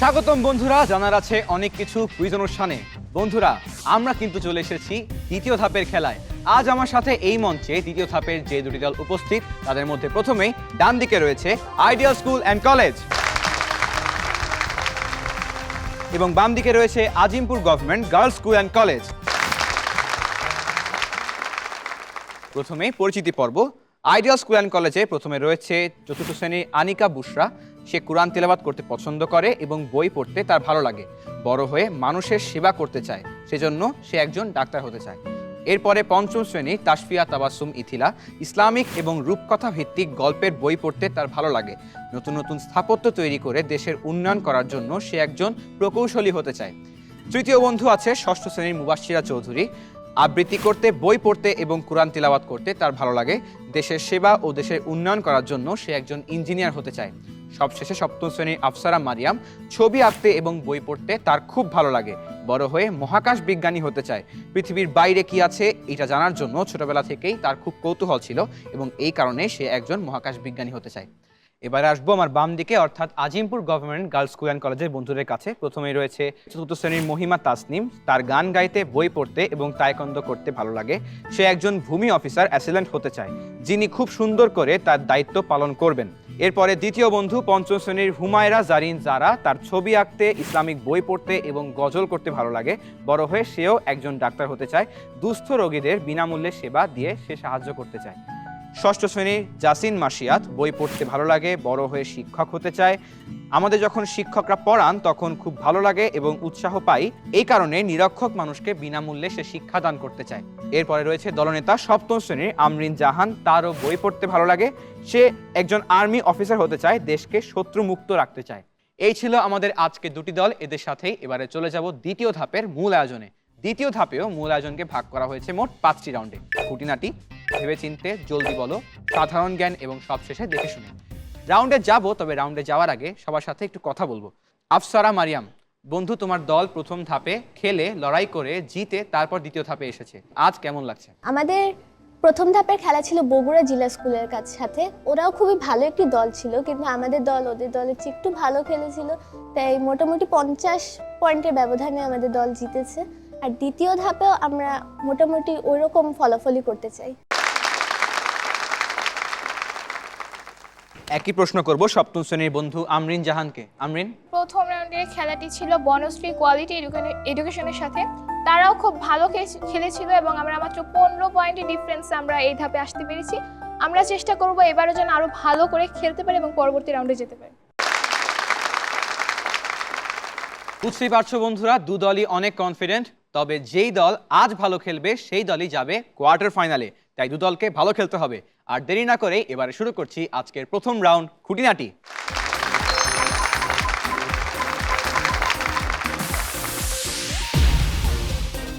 স্বাগতম বন্ধুরা, জানার আছে অনেক কিছু কুইজ অনুষ্ঠানে। বন্ধুরা, আমরা কিন্তু চলে এসেছি দ্বিতীয় ধাপের খেলায়। আজ আমার সাথে এই মঞ্চে দ্বিতীয় ধাপের যে দুটি দল উপস্থিত, তাদের মধ্যে প্রথমেই ডান দিকে রয়েছে আইডিয়াল স্কুল অ্যান্ড কলেজ এবং বাম দিকে রয়েছে Azimpur government girls school and college. প্রথমেই পরিচিতি পর্ব। আইডিয়াল স্কুল অ্যান্ড কলেজে প্রথমে রয়েছে চতুর্থ শ্রেণীর আনিকা বুশরা। সে কোরআন তেলাওয়াত করতে পছন্দ করে এবং বই পড়তে তার ভালো লাগে। বড় হয়ে মানুষের সেবা করতে চায়, সেজন্য সে একজন ডাক্তার হতে চায়। এরপরে পঞ্চম শ্রেণীর তাসফিয়া তাবাসসুম ইথিলা। ইসলামিক এবং রূপকথা ভিত্তিক গল্পের বই পড়তে তার ভালো লাগে। নতুন নতুন স্থাপত্য তৈরি করে দেশের উন্নয়ন করার জন্য সে একজন প্রকৌশলী হতে চায়। তৃতীয় বন্ধু আছে ষষ্ঠ শ্রেণীর মুবাশশিরা চৌধুরী। আবৃত্তি করতে, বই পড়তে এবং কোরআন তিলাওয়াত করতে তার ভালো লাগে। দেশের সেবা ও দেশের উন্নয়ন করার জন্য সে একজন ইঞ্জিনিয়ার হতে চায়। সবশেষে সপ্তম শ্রেণীর আফসারা মারিয়াম। ছবি আঁকতে এবং বই পড়তে তার খুব ভালো লাগে। বড় হয়ে মহাকাশ বিজ্ঞানী হতে চায়। পৃথিবীর বাইরে কি আছে এটা জানার জন্য ছোটবেলা থেকেই তার খুব কৌতূহল ছিল এবং এই কারণে সে একজন মহাকাশ বিজ্ঞানী হতে চায়। এবারে আসবো আমার বাম দিকে, অর্থাৎ Azimpur government girls school and কলেজের বন্ধুদের কাছে। প্রথমেই রয়েছে চতুর্থ শ্রেণীর মহিমা তাসনিম। তার গান গাইতে, বই পড়তে এবং তাইকোয়ান্দো করতে ভালো লাগে। সে একজন ভূমি অফিসার অ্যাসিস্ট্যান্ট হতে চায়, যিনি খুব সুন্দর করে তার দায়িত্ব পালন করবেন। এরপরে দ্বিতীয় বন্ধু পঞ্চম শ্রেণীর হুমায়রা জারিন জারা। তার ছবি আঁকতে, ইসলামিক বই পড়তে এবং গজল করতে ভালো লাগে। বড় হয়ে সেও একজন ডাক্তার হতে চায়। দুস্থ রোগীদের বিনামূল্যে সেবা দিয়ে সে সাহায্য করতে চায়। ষষ্ঠ শ্রেণীর জাসিন মাসিয়াত। বই পড়তে ভালো লাগে, বড় হয়ে শিক্ষক হতে চায়। আমাদের যখন শিক্ষকরা পড়ান তখন খুব ভালো লাগে এবং উৎসাহ পাই, এই কারণে নিরক্ষর মানুষকে বিনামূল্যে সে শিক্ষাদান করতে চায়। এরপরে রয়েছে দলনেতা সপ্তম শ্রেণীর আমরিন জাহান। তারও বই পড়তে ভালো লাগে। সে একজন আর্মি অফিসার হতে চায়, দেশকে শত্রুমুক্ত রাখতে চায়। এই ছিল আমাদের আজকে দুটি দল। এদের সাথেই এবারে চলে যাব দ্বিতীয় ধাপের মূল আয়োজনে। দ্বিতীয় ধাপেও মূল আয়োজনকে ভাগ করা হয়েছে মোট 5টি রাউন্ডে। খুঁটিনাটি, ভেবেচিন্তে, জলদি বলো, সাধারণ জ্ঞান এবং সবশেষে দেখে শুনে। রাউন্ডে যাব, তবে রাউন্ডে যাওয়ার আগে সবার সাথে একটু কথা বলবো। আফসারা মারিয়াম, বন্ধু, তোমার দল প্রথম ধাপে খেলে, লড়াই করে, জিতে তারপর দ্বিতীয় ধাপে এসেছে। আজ কেমন লাগছে? আমাদের প্রথম ধাপের খেলা ছিল বগুড়া জেলা স্কুলের সাথে। ওরাও খুবই ভালো একটি দল ছিল, কিন্তু আমাদের দল ওদের দলের চেয়ে একটু ভালো খেলেছিল, তাই মোটামুটি 50 পয়েন্টের ব্যবধানে আমাদের দল জিতেছে। আর দ্বিতীয় ধাপেও আমরা মোটামুটি ওইরকম ফলাফলই করতে চাই। একই প্রশ্ন করব সপ্তম শ্রেণীর বন্ধু আমরিন জাহানকে। আমরিন, প্রথম রাউন্ডের খেলাটি ছিল বনশ্রী কোয়ালিটি এডুকেশনের সাথে। তারাও খুব ভালো খেলেছিল এবং আমরা মাত্র 15 পয়েন্টের ডিফারেন্সে আমরা এই ধাপে আসতে পেরেছি। আমরা চেষ্টা করব এবারও যেন আরো ভালো করে খেলতে পারি এবং পরবর্তী রাউন্ডে যেতে পারি। বুঝতেই পারছো বন্ধুরা, দু দলই অনেক কনফিডেন্ট। তবে যেই দল আজ ভালো খেলবে সেই দলই যাবে কোয়ার্টার ফাইনালে। তাই দু দলকে ভালো খেলতে হবে। আর দেরি না করে এবারে শুরু করছি আজকের প্রথম রাউন্ড, খুঁটিনাটি।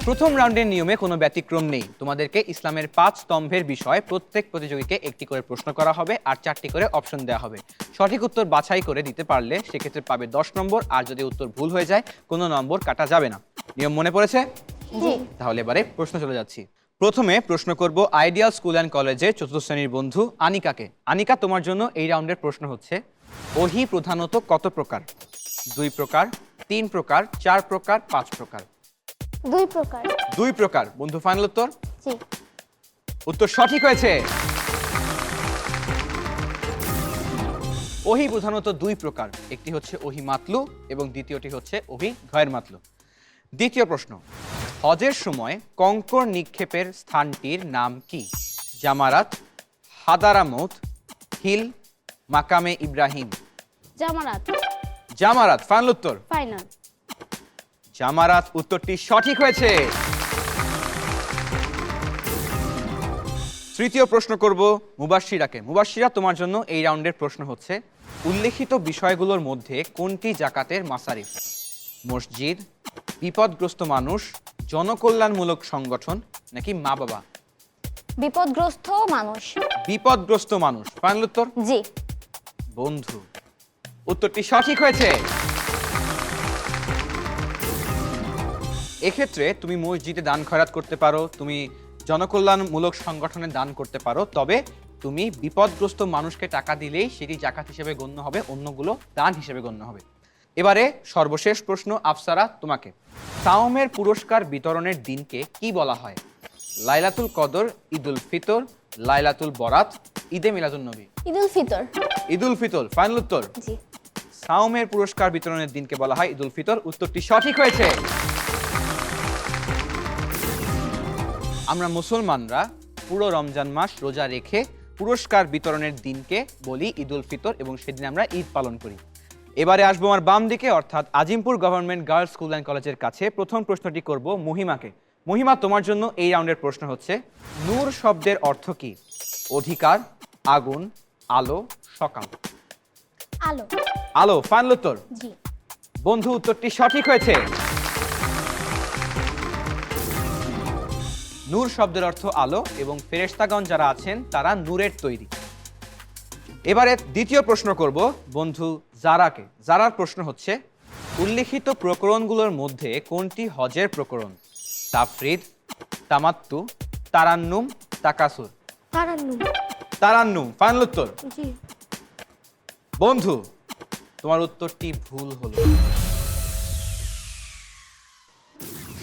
প্রথম রাউন্ডের নিয়মে কোনো ব্যতিক্রম নেই। তোমাদেরকে ইসলামের 5 স্তম্ভের বিষয়ে প্রত্যেক প্রতিযোগীকে একটি করে প্রশ্ন করা হবে আর 4টি করে অপশন দেওয়া হবে। সঠিক উত্তর বাছাই করে দিতে পারলে সেক্ষেত্রে পাবে 10 নম্বর, আর যদি উত্তর ভুল হয়ে যায় কোনো নম্বর কাটা যাবে না। নিয়ম মনে পড়েছে? জি। তাহলে এবারে প্রশ্ন চলে যাচ্ছি। প্রথমে প্রশ্ন করব আইডিয়াল স্কুল অ্যান্ড কলেজে চতুর্থ শ্রেণীর বন্ধু আনিকাকে। আনিকা, তোমার জন্য এই রাউন্ডের প্রশ্ন হচ্ছে, ওহী প্রধানত কত প্রকার? 2 প্রকার, 3 প্রকার, 4 প্রকার, 5 প্রকার? 2 প্রকার। 2 প্রকার। বন্ধু, ফাইনাল উত্তর? জি। উত্তর সঠিক হয়েছে। ওহী প্রধানত 2 প্রকার। একটি হচ্ছে ওহী মাতলু এবং দ্বিতীয়টি হচ্ছে ওহী গয়র মাতলু। দ্বিতীয় প্রশ্ন, হজের সময় কঙ্কর নিক্ষেপের স্থানটির নাম কি? জামারাত, হাদারামৌত, হিল, মাকামে ইব্রাহিম? জামারাত। জামারাত। ফাইনাল উত্তর? ফাইনাল। জামারাত উত্তরটি সঠিক হয়েছে। তৃতীয় প্রশ্ন করব মুবাশশিরাকে। মুবাশশিরা, তোমার জন্য এই রাউন্ডের প্রশ্ন হচ্ছে, উল্লেখিত বিষয়গুলোর মধ্যে কোনটি জাকাতের মাসারিফ? মসজিদ, বিপদগ্রস্ত মানুষ, জনকল্যাণমূলক সংগঠন নাকি মা বাবা? বিপদগ্রস্ত মানুষ। বিপদগ্রস্ত মানুষ। ফাইনাল উত্তর? জি। বন্ধু, উত্তরটি সঠিক হয়েছে। এক্ষেত্রে তুমি মসজিদে দান খয়রাত করতে পারো, তুমি জনকল্যাণমূলক সংগঠনে দান করতে পারো, তবে তুমি বিপদগ্রস্ত মানুষকে টাকা দিলেই সেটি জাকাত হিসেবে গণ্য হবে, অন্যগুলো দান হিসেবে গণ্য হবে। এবারে সর্বশেষ প্রশ্ন আফসারা তোমাকে। সাওমের পুরস্কার বিতরণের দিনকে কি বলা হয়? লাইলাতুল কদর, ঈদুল ফিতর, লাইলাতুল বরাত, ঈদে মিলাদুন নবী। ঈদুল ফিতর। ঈদুল ফিতর ফাইনাল উত্তর। জি। সাওমের পুরস্কার বিতরণের দিনকে বলা হয় ঈদুল ফিতর। উত্তরটি সঠিক হয়েছে। আমরা মুসলমানরা পুরো রমজান মাস রোজা রেখে পুরস্কার বিতরণের দিনকে বলি ঈদুল ফিতর এবং সেদিন আমরা ঈদ পালন করি। এবারে আসবো আমার বাম দিকে, অর্থাৎ Azimpur government girls school and কলেজের কাছে। প্রথম প্রশ্নটি করব মহিমাকে। মহিমা, তোমার জন্য এই রাউন্ডের প্রশ্ন হচ্ছে, নূর শব্দের অর্থ কি? অধিকার, আগুন, আলো, সকাল। আলো। আলো ফাইনাল উত্তর। জি। বন্ধু, উত্তরটি সঠিক হয়েছে। নূর শব্দের অর্থ আলো এবং ফেরেশতাগণ যারা আছেন তারা নূরের তৈরি। এবারে দ্বিতীয় প্রশ্ন করব বন্ধু জারাকে। জারার প্রশ্ন হচ্ছে, উল্লিখিত প্রকরণগুলোর মধ্যে কোনটি হজের প্রকরণ? তাফরিদ, তামাত্তু, তারান্নুম, তাকাসুর। তারান্নুম। তারান্নুম ফাইনাল উত্তর। জি। বন্ধু, তোমার উত্তরটি ভুল হলো।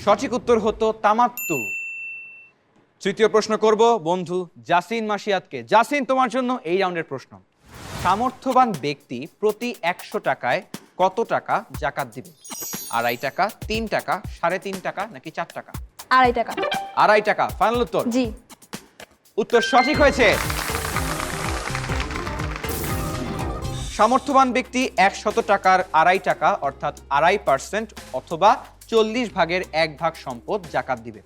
সঠিক উত্তর হতো তামাত্তু। তৃতীয় প্রশ্ন করব বন্ধু জাসিন মাসিয়াতকে। জাসিন, তোমার জন্য এই রাউন্ডের প্রশ্ন। সামর্থ্যবান ব্যক্তি প্রতি 100 টাকায় কত টাকা জাকাত দিবে? 2.5 টাকা, 3 টাকা, 3.5 টাকা নাকি 4 টাকা? 2.5 টাকা। 2.5 টাকা ফাইনাল উত্তর। জি। উত্তর সঠিক হয়েছে। সামর্থ্যবান ব্যক্তি 100 টাকার 2.5 টাকা অর্থাৎ 2.5% অথবা 40 ভাগের 1 ভাগ সম্পদ জাকাত দিবে।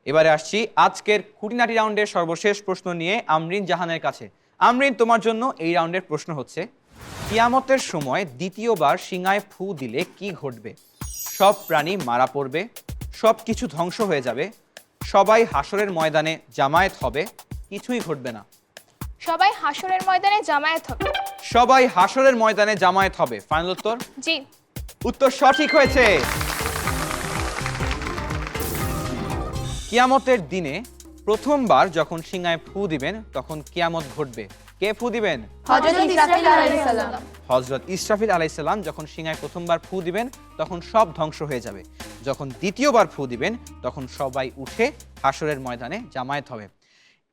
এবারে আসছি আজকের খুঁটিনাটি রাউন্ডের সর্বশেষ প্রশ্ন নিয়ে আমরিন জাহানের কাছে। আমরিন, তোমার জন্য এই রাউন্ডের প্রশ্ন হচ্ছে, কিয়ামতের সময় দ্বিতীয়বার শিঙায় ফু দিলে কি ঘটবে? সব প্রাণী মারা পড়বে, সব কিছু ধ্বংস হয়ে যাবে, সবাই হাসরের ময়দানে জামায়াত হবে, কিছুই ঘটবে না। সবাই হাসরের ময়দানে জামায়াত হবে। সবাই হাসরের ময়দানে জামায়াত হবে ফাইনাল উত্তর। জি। উত্তর সঠিক হয়েছে। কিয়ামতের দিনে প্রথমবার যখন সিংহায় ফু দিবেন তখন কিয়ামত ঘটবে। কে ফু দিবেন? হযরত ইসরাফিল আলাইহিস সালাম। হযরত ইসরাফিল আলাইহিস সালাম যখন সিংহায় প্রথমবার ফু দিবেন তখন সব ধ্বংস হয়ে যাবে। যখন দ্বিতীয়বার ফু দিবেন তখন সবাই উঠে হাসরের ময়দানে জামায়াত হবে।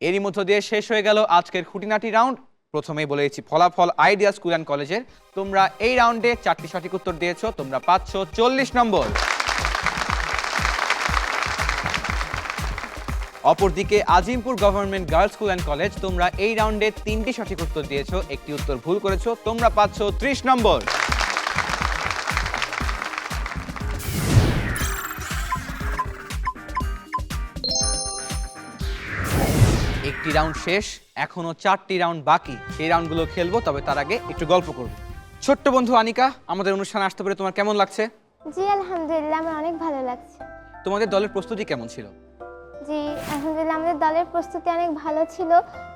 এরই মধ্য দিয়ে শেষ হয়ে গেল আজকের খুঁটিনাটি রাউন্ড। প্রথমেই বলেছি ফলাফল আইডিয়া স্কুল অ্যান্ড কলেজের। তোমরা এই রাউন্ডে 4টি সঠিক উত্তর দিয়েছো, তোমরা পাচ্ছ 40 নম্বর। অপরদিকে Azimpur government girls school and college, তোমরা এই রাউন্ডে 3টি সঠিক উত্তর দিয়েছো, একটি উত্তর ভুল করেছো, তোমরা পাচ্ছ 30 নম্বর। একটি রাউন্ড শেষ, এখনো 4টি রাউন্ড বাকি। সেই রাউন্ডগুলো খেলবো, তবে তার আগে একটু গল্প করব। ছোট্ট বন্ধু আনিকা, আমাদের অনুষ্ঠানে আসতে পেরে তোমার কেমন লাগছে? জি আলহামদুলিল্লাহ, আমার অনেক ভালো লাগছে। তোমাদের দলের প্রস্তুতি কেমন ছিল? জি আলহামদুলিল্লাহ, আমাদের দলের প্রস্তুতি অনেক ভালো ছিল।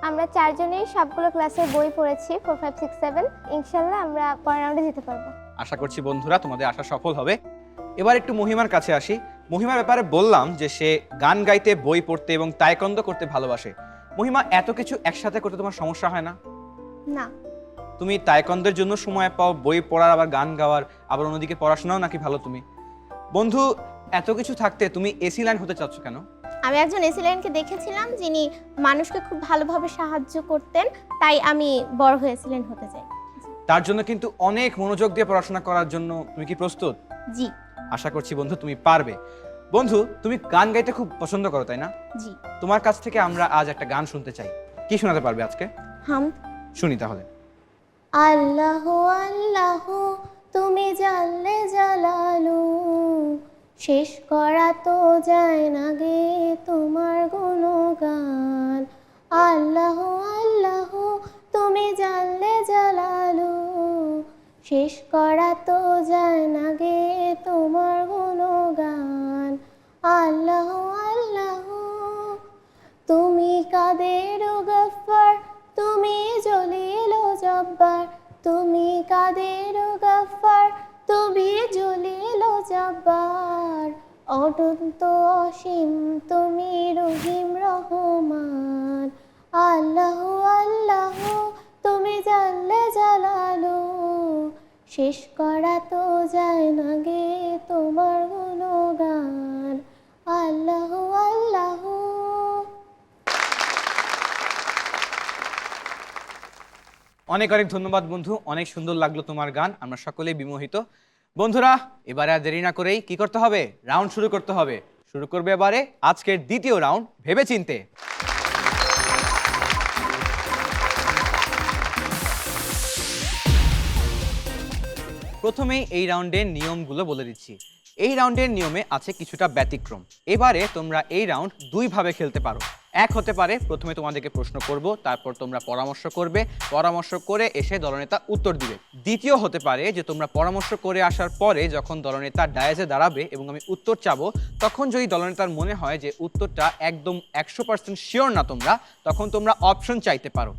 আমরা 4 জনেই সবগুলো ক্লাসের বই পড়েছি, 4, 5, 6, 7। ইনশাআল্লাহ আমরা পরের রাউন্ডে যেতে পারবো। আশা করছি বন্ধুরা তোমাদের আশা সফল হবে। এবার একটু মহিমার কাছে আসি। মহিমার ব্যাপারে বললাম যে সে গান গাইতে, বই পড়তে এবং তাইকোয়ান্দো করতে ভালোবাসে। মহিমা, এত কিছু একসাথে করতে তোমার সমস্যা হয় না? না। তুমি তাইকোয়ান্দোর জন্য সময় পাও, বই পড়ার, আবার গান গাওয়ার, আবার অন্যদিকে পড়াশোনাও নাকি ভালো তুমি? বন্ধু, এত কিছু থাকতে তুমি এসি লাইন হতে চাচ্ছ কেন? আমি একজন এসিলাইনকে দেখেছিলাম যিনি মানুষকে খুব ভালোভাবে সাহায্য করতেন, তাই আমি বড় হয়ে এসিলাইন হতে চাই। তার জন্য কিন্তু অনেক মনোযোগ দিয়ে পড়াশোনা করার জন্য তুমি কি প্রস্তুত? জি। আশা করছি বন্ধু তুমি পারবে। বন্ধু, তুমি গান গাইতে খুব পছন্দ করো, তাই না? জি। তোমার কাছ থেকে আমরা আজ একটা গান শুনতে চাই। কি শোনাতে পারবে আজকে? হাম। শুনি তাহলে। আল্লাহ আল্লাহ তুমি জানলে জালালু, শেষ করা তো যায় না গে তোমার গুণগান। আল্লাহ আল্লাহ তুমি জানলে জালালু, শেষ করা তো যায় না গে তোমার গুণগান। আল্লাহ আল্লাহ তুমি কাদের গফফার, তুমি জলিল জব্বার, তুমি কাদের গফফার, তুমি জলিল জব্বার। অনন্ত অসীম তুমি রহিম রহমান। আল্লাহ আল্লাহ তুমি জানলে জালালু, শেষ করা তো যায় না গে তোমার গুণগান, আল্লাহ আল্লাহ। অনেক অনেক ধন্যবাদ বন্ধু, অনেক সুন্দর লাগলো তোমার গান, আমরা সকলেই বিমোহিত। বন্ধুরা, এবারে আর দেরি না করেই কি করতে হবে, রাউন্ড শুরু করতে হবে। শুরু করবে এবারে আজকের দ্বিতীয় রাউন্ড, ভেবেচিন্তে। প্রথমেই এই রাউন্ডের নিয়মগুলো বলে দিচ্ছি। এই রাউন্ডের নিয়মে আছে কিছুটা ব্যতিক্রম। এবারে তোমরা এই রাউন্ড দুইভাবে খেলতে পারো। এক হতে পারে প্রথমে তোমাদেরকে প্রশ্ন করব, তারপর তোমরা পরামর্শ করবে, পরামর্শ করে এসে দলনেতা উত্তর দিবে। দ্বিতীয় হতে পারে যে তোমরা পরামর্শ করে আসার পরে যখন দলনেতা ডায়াজে দাঁড়াবে এবং আমি উত্তর চাবো, তখন যদি দলনেতার মনে হয় যে উত্তরটা একদম 100% শিওর না তোমরা, তখন তোমরা অপশন চাইতে পারো।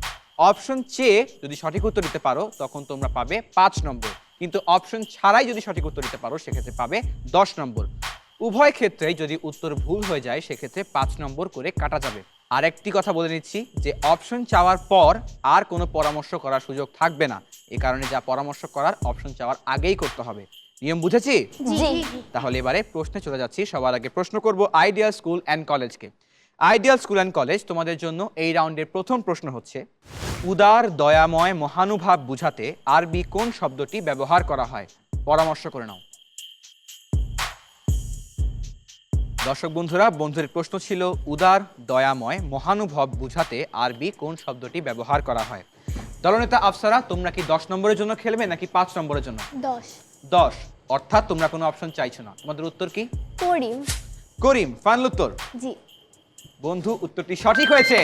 অপশন চেয়ে যদি সঠিক উত্তর দিতে পারো তখন তোমরা পাবে 5 নম্বর, কিন্তু অপশন ছাড়াই যদি সঠিক উত্তর দিতে পারো সেক্ষেত্রে পাবে 10 নম্বর। উভয় ক্ষেত্রেই যদি উত্তর ভুল হয়ে যায় সেক্ষেত্রে 5 নম্বর করে কাটা যাবে। আরেকটি কথা বলে নিচ্ছি যে অপশন চাওয়ার পর আর কোনো পরামর্শ করার সুযোগ থাকবে না, এই কারণে যা পরামর্শ করার অপশন চাওয়ার আগেই করতে হবে। নিয়ম বুঝেছি? জি। তাহলে এবারে প্রশ্নে চলে যাচ্ছি। সবার আগে প্রশ্ন করব আইডিয়াল স্কুল অ্যান্ড কলেজকে। আইডিয়াল স্কুল অ্যান্ড কলেজ, তোমাদের জন্য এই রাউন্ডের প্রথম প্রশ্ন হচ্ছে, উদার দয়াময় মহানুভাব বুঝাতে আরবি কোন শব্দটি ব্যবহার করা হয়? পরামর্শ করে নাও। দর্শক বন্ধুরা, বন্ধুদের প্রশ্ন ছিল উদার দয়াময় মহানুভব বুঝাতে আরবি কোন শব্দটি ব্যবহার করা হয়? দলনেতা আফসারা, তোমরা কি 10 নম্বরের জন্য খেলবে নাকি 5 নম্বরের জন্য? 10। 10, অর্থাৎ তোমরা কোনো অপশন চাইছো না। তোমাদের উত্তর কি? করিম। করিম, ফাইনাল উত্তর? জি। বন্ধু, উত্তরটি সঠিক হয়েছে।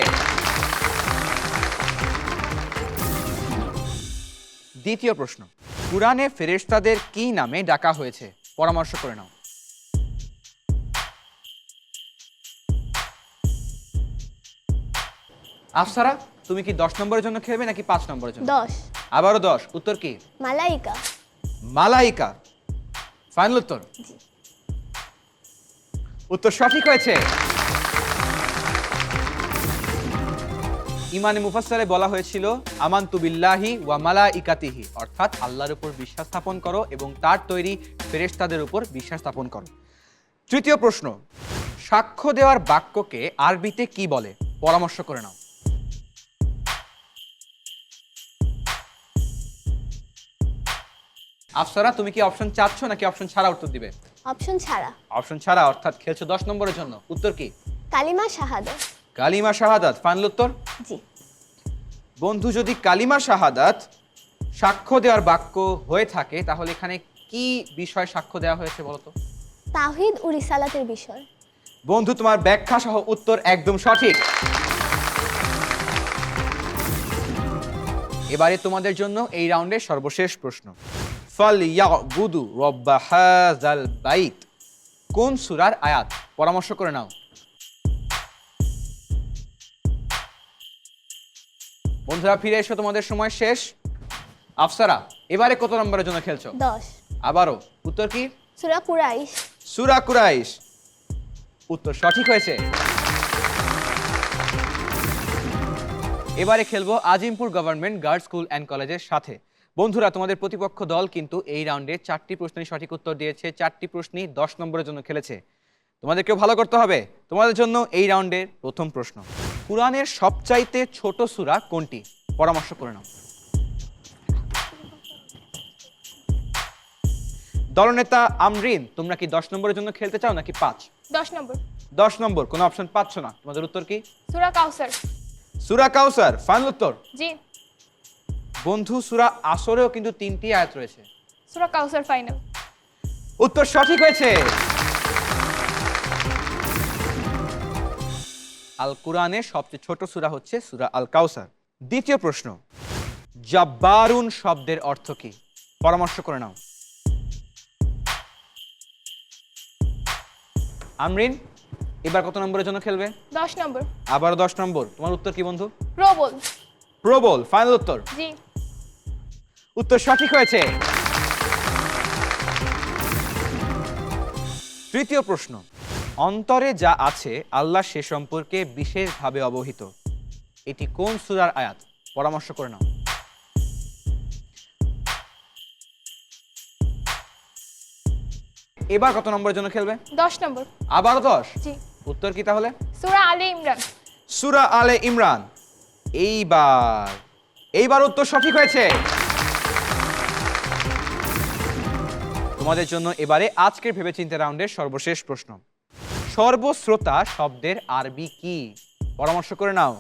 দ্বিতীয় প্রশ্ন, কুরআনে ফেরেশতাদের কি নামে ডাকা হয়েছে? পরামর্শ করে নাও। আফসারা, তুমি কি 10 নম্বরের জন্য খেলবে নাকি 5 নম্বরের জন্য? 10। আবারও 10, উত্তর কি? মালাইকা। মালাইকা, ফাইনাল উত্তর? জি। উত্তর সঠিক হয়েছে। ইমানে মুফাসসারে বলা হয়েছিল আমানতু বিল্লাহি ওয়া মালাইকাতিহি, অর্থাৎ আল্লাহর উপর বিশ্বাস স্থাপন করো এবং তার তৈরি ফেরেশতাদের উপর বিশ্বাস স্থাপন করো। তৃতীয় প্রশ্ন, সাক্ষ্য দেওয়ার বাক্যকে আরবিতে কি বলে? পরামর্শ করে নাও। আফসারা, তুমি কি অপশন চাচ্ছ নাকি অপশন ছাড়া উত্তর দিবে? অপশন ছাড়া। অপশন ছাড়া, অর্থাৎ খেলছো 10 নম্বরের জন্য। উত্তর কি? কালিমা শাহাদাত। কালিমা শাহাদাত, ফাইনাল উত্তর? জি। বন্ধু, যদি কালিমা শাহাদাত সাক্ষ্য দেওয়ার বাক্য হয়ে থাকে তাহলে এখানে কি বিষয় সাক্ষ্য দেওয়া হয়েছে বলো তো? তাওহীদ ও রিসালাতের বিষয়। বন্ধু, তোমার ব্যাখ্যা সহ উত্তর একদম সঠিক। এবারে তোমাদের জন্য এই রাউন্ডের সর্বশেষ প্রশ্ন, ফালইয়াবুদু রাব্বা হাযাল বাইত কোন সূরার আয়াত? পরামর্শ করে নাও। বন্ধুরা, ফিরে এসো, তোমাদের সময় শেষ। আফসারা, এবারে কত নম্বরের জন্য খেলছো? 10। আবারও, উত্তর কি? সূরা কুরাইশ। সূরা কুরাইশ, উত্তর সঠিক হয়েছে। এবারে খেলবো Azimpur government girls school and কলেজের সাথে। বন্ধুরা, তোমাদের প্রতিপক্ষ দল কিন্তু এই রাউন্ডে 4টি প্রশ্নের সঠিক উত্তর দিয়েছে, 4টি প্রশ্নই 10 নম্বরের জন্য খেলেছে। তোমাদেরকেও ভালো করতে হবে। তোমাদের জন্য এই রাউন্ডের প্রথম প্রশ্ন, কুরআনের সবচাইতে ছোট সূরা কোনটি? পরামর্শ করে নাও। দলনেতা আমরিন, তোমরা কি 10 নম্বরের জন্য খেলতে চাও নাকি 5? 10 নম্বর। 10 নম্বর, কোনো অপশন পাচ্ছ না। তোমাদের উত্তর কি? সূরা কাউসার। সূরা কাউসার, ফাইনাল উত্তর? জি। বন্ধু, সূরা আসরেও কিন্তু 3টি আয়াত রয়েছে। সূরা কাউসার ফাইনাল। উত্তর সঠিক হয়েছে। আল কুরআনের সবচেয়ে ছোট সূরা হচ্ছে সূরা আল কাউসার। দ্বিতীয় প্রশ্ন, জাব্বারুন শব্দের অর্থ কি? পরামর্শ করে নাও। আমরিন, এবার কত নম্বরের জন্য খেলবে? 10 নম্বর। আবারও 10 নম্বর। তোমার উত্তর কি বন্ধু? প্রবল। প্রবল, ফাইনাল উত্তর? জি। উত্তর সঠিক হয়েছে। তৃতীয় প্রশ্ন, অন্তরে যা আছে আল্লাহ সে সম্পর্কে বিশেষভাবে অবহিত, এটি কোন সূরার আয়াত? পরামর্শ করে নাও। এবার কত নম্বরের জন্য খেলবে? 10 নম্বর। আবারও 10? জি। উত্তর কি তাহলে? সূরা আলে ইমরান। সূরা আলে ইমরান। এইবার উত্তর সঠিক হয়েছে। তোমাদের জন্য এবারে আজকের ভেবেচিন্তে রাউন্ডের সর্বশেষ প্রশ্ন। সর্বশ্রোতা শব্দের আরবি কি? পরামর্শ করে নাও।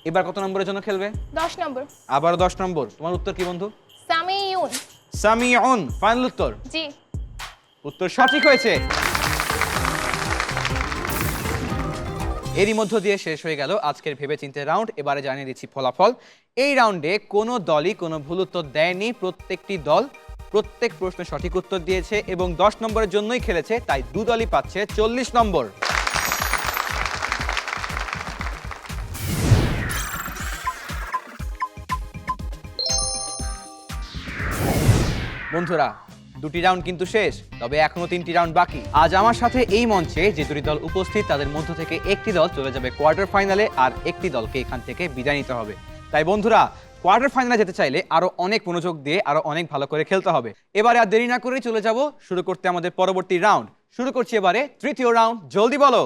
এবার কত নম্বরের জন্য খেলবে? 10 নম্বর। আবার 10 নম্বর। তোমার উত্তর কি বন্ধু? সামিউন। সামিউন। ফাইনাল উত্তর? জি। উত্তর সঠিক হয়েছে। এরই মধ্য দিয়ে শেষ হয়ে গেল আজকের ভেবেচিন্তে রাউন্ড। এবারে জানিয়ে দিচ্ছি ফলাফল। এই রাউন্ডে কোনো দলই কোনো ভুল উত্তর দেয়নি। প্রত্যেকটি দল প্রত্যেক প্রশ্নের সঠিক উত্তর দিয়েছে এবং 10 নম্বরের জন্যই খেলেছে, তাই দু দলই পাচ্ছে 40 নম্বর। বন্ধুরা, দুটি রাউন্ড কিন্তু শেষ, তবে এখনো 3টি রাউন্ড বাকি। আজ আমার সাথে এই মঞ্চে যে দুটি দল উপস্থিত, তাদের মধ্য থেকে একটি দল চলে যাবে কোয়ার্টার ফাইনালে, আর একটি দলকে এখান থেকে বিদায় নিতে হবে। তাই বন্ধুরা, কোয়ার্টার ফাইনালে যেতে চাইলে আরো অনেক মনোযোগ দিয়ে আরো অনেক ভালো করে খেলতে হবে। এবারে আর দেরি না করেই চলে যাব শুরু করতে আমাদের পরবর্তী রাউন্ড। শুরু করছি এবারে তৃতীয় রাউন্ড। জলদি বলো।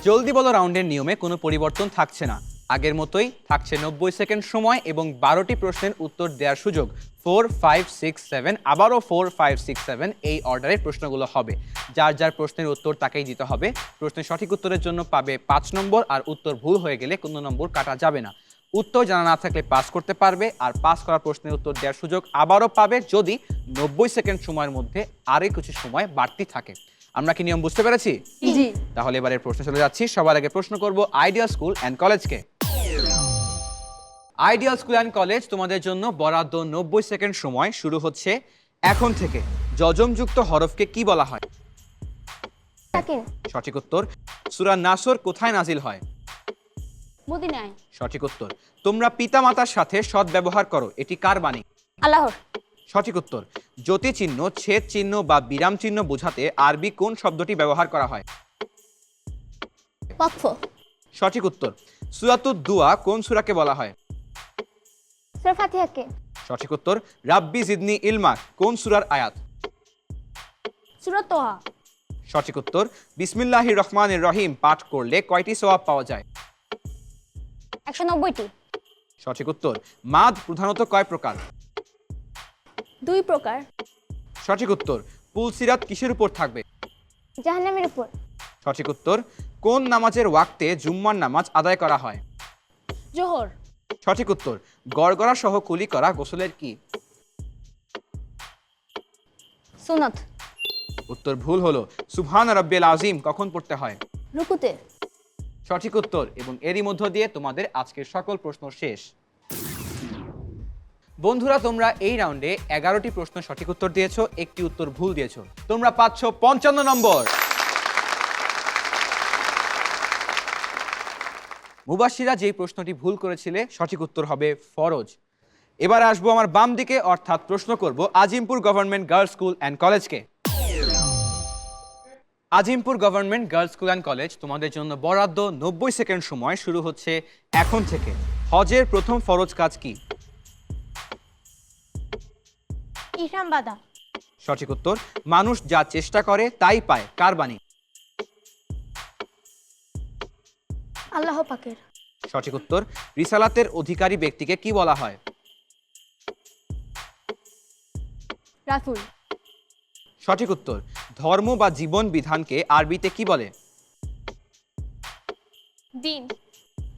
জলদি বলো রাউন্ডের নিয়মে কোনো পরিবর্তন থাকছে না। আগের মতোই থাকছে 90 সেকেন্ড সময় এবং 12টি প্রশ্নের উত্তর দেওয়ার সুযোগ। 4, 5, 6, 7, আবারও 4, 5, 6, 7 এই অর্ডারে প্রশ্নগুলো হবে। যার যার প্রশ্নের উত্তর তাকেই দিতে হবে। প্রশ্নের সঠিক উত্তরের জন্য পাবে 5 নম্বর, আর উত্তর ভুল হয়ে গেলে কোনো নম্বর কাটা যাবে না। উত্তর জানা না থাকলে পাস করতে পারবে, আর পাস করা প্রশ্নের উত্তর দেওয়ার সুযোগ আবারও পাবে যদি 90 সেকেন্ড সময়ের মধ্যে আরও কিছু সময় বাড়তি থাকে। আমরা কি নিয়ম বুঝতে পেরেছি? জি। তাহলে এবারে প্রশ্নে চলে যাচ্ছি। সবার আগে প্রশ্ন করব আইডিয়াল স্কুল অ্যান্ড কলেজকে। আইডিয়াল স্কুল অ্যান্ড কলেজ, তোমাদের জন্য বরাদ্দ 90 সেকেন্ড সময় শুরু হচ্ছে এখন থেকে। যজমযুক্ত হরফকে কি বলা হয়? সাকিন। সঠিক উত্তর। সূরা নাসর কোথায় নাজিল হয়? মদিনায়। সঠিক উত্তর। তোমরা পিতামাতার সাথে সৎ ব্যবহার করো, এটি কার বাণী? আল্লাহর। সঠিক উত্তর। জ্যোতি চিহ্ন, ছেদ চিহ্ন বা বিরাম চিহ্ন বোঝাতে আরবি কোন শব্দটি ব্যবহার করা হয়? ওয়াকফ। সঠিক উত্তর। সূরাতুদ দুয়া কোন সূরাকে বলা হয়? সূরা ফাতিহাকে। সঠিক উত্তর। রাব্বি জিদনি ইলমা কোন সূরার আয়াত? সূরা তোহা। সঠিক উত্তর। বিসমিল্লাহির রহমানির রহিম পাঠ করলে কয়টি সওয়াব পাওয়া যায়? 190টি। সঠিক উত্তর। মাদ প্রধানত কয় প্রকার? 2 প্রকার। সঠিক উত্তর। পুলসিরাত কিসের উপর থাকবে? জাহান্নামের উপর। সঠিক উত্তর। কোন নামাজের ওয়াক্তে জুম্মার নামাজ আদায় করা হয়? জোহর। সঠিক উত্তর। গড়গড়া সহ কুলি করা গোসলের কি? সুন্নত। উত্তর ভুল হলো। সুবহান রাব্বিল আযীম কখন পড়তে হয়? রুকুতে। সঠিক উত্তর। এবং এরই মধ্য দিয়ে তোমাদের আজকের সকল প্রশ্ন শেষ। বন্ধুরা, তোমরা এই রাউন্ডে 11টি প্রশ্ন সঠিক উত্তর দিয়েছো, একটি উত্তর ভুল দিয়েছো। তোমরা পাচ্ছ 55 নম্বর। মুবাশশিরা যেই প্রশ্নটি ভুল করেছিলে, সঠিক উত্তর হবে ফরজ। এবার আসবো আমার বাম দিকে, অর্থাৎ প্রশ্ন করব Azimpur government girls school and কলেজকে। Azimpur government girls school and college, তোমাদের জন্য বরাদ্দ 90 সেকেন্ড সময় শুরু হচ্ছে এখন থেকে। হজের প্রথম ফরজ কাজ কি? ইহরাম বাঁধা। সঠিক উত্তর। মানুষ যা চেষ্টা করে তাই পায়, কার বাণী? আল্লাহ পাকের। সঠিক উত্তর। রিসালাতের অধিকারী ব্যক্তিকে কি বলা হয়? রাসূল। সঠিক উত্তর। ধর্ম বা জীবন বিধানকে আরবিতে কি বলে? দিন।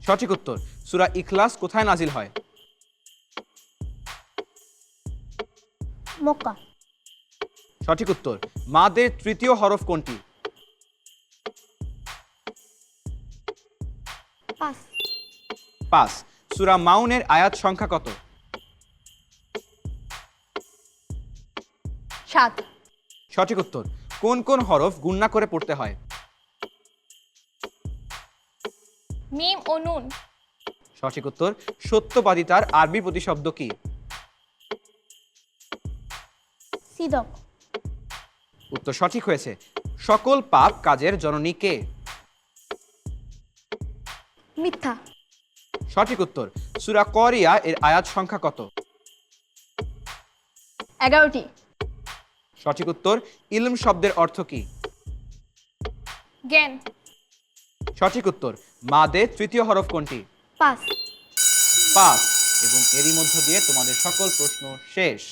সঠিক উত্তর। সূরা ইখলাস কোথায় নাজিল হয়? মক্কা। সঠিক উত্তর। মাদের তৃতীয় হরফ কোনটি? পাঁচ। পাঁচ। সূরা মাউনের আয়াত সংখ্যা কত? 7। সঠিক উত্তর। কোন কোন হরফ গুণনা করে পড়তে হয়? মিম ও নুন। সঠিক উত্তর। সত্যবাদিতার আরবি প্রতিশব্দ কি? সিদক। উত্তর সঠিক হয়েছে। সকল পাপ কাজের জননী কে? মিথ্যা। সঠিক উত্তর। সূরা করিয়া এর আয়াত সংখ্যা কত? 11টি। সঠিক উত্তর। ইলম শব্দের অর্থ কি? জ্ঞান। সঠিক উত্তর। মাদের তৃতীয় হরফ কোনটি? 5। 5। এবং এরই মধ্য দিয়ে তোমাদের সকল প্রশ্ন শেষ।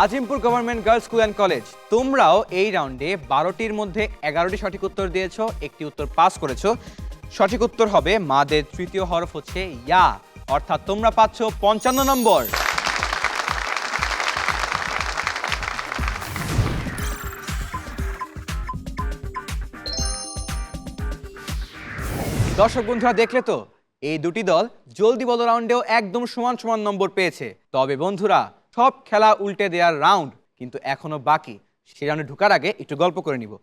Azimpur government girls school and college, তোমরাও এই রাউন্ডে 12টির মধ্যে 11টি সঠিক উত্তর দিয়েছো, একটি উত্তর পাস করেছো। সঠিক উত্তর হবে মাদের তৃতীয় হরফ হচ্ছে ইয়া, অর্থাৎ তোমরা পাচ্ছ 55 নম্বর। দর্শক বন্ধুরা দেখলে তো, এই দুটি দল জলদি বলো রাউন্ডেও একদম সমান সমান নম্বর পেয়েছে। তবে বন্ধুরা, সব খেলা উল্টে দেওয়ার রাউন্ড কিন্তু এখনো বাকি। সে রাউন্ডে ঢোকার আগে একটু গল্প করে নিব।